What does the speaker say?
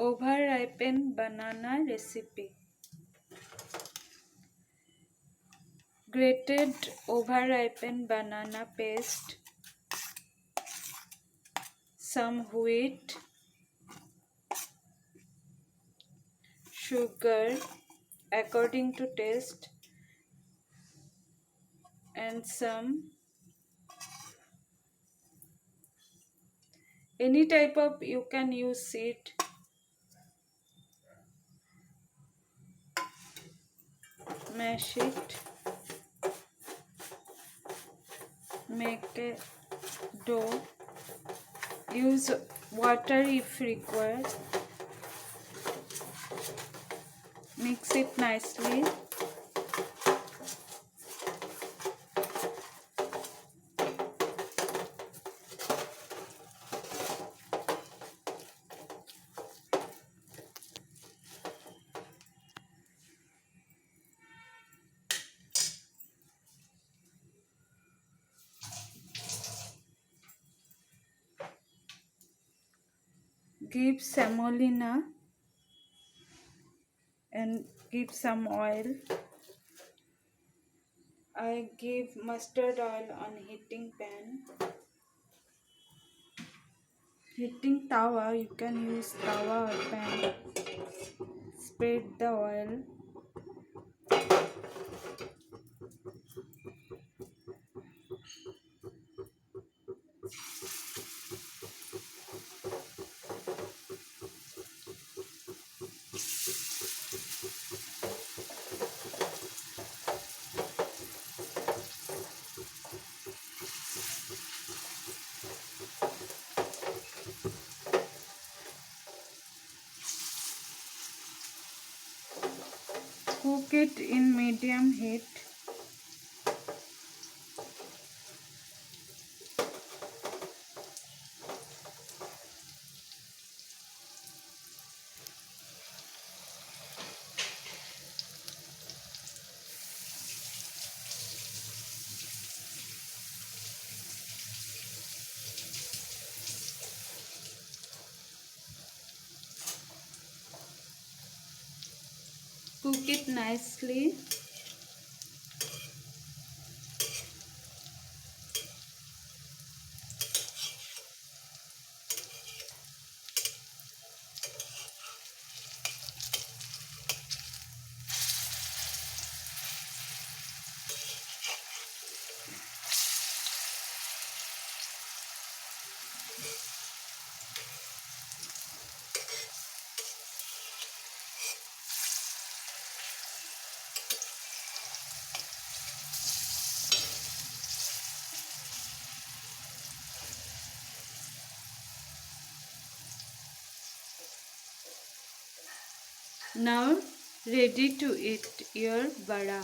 over ripen banana recipe. Grated over ripen banana paste, some wheat, sugar according to taste, and some any type of you can use seed. Mash it, make a dough, use water if required, mix it nicely. Give semolina and give some oil. I give mustard oil on heating pan. Heating tawa, you can use tawa or pan. Spread the oil. Cook it in medium heat. Cook it nicely. Now ready to eat your vada.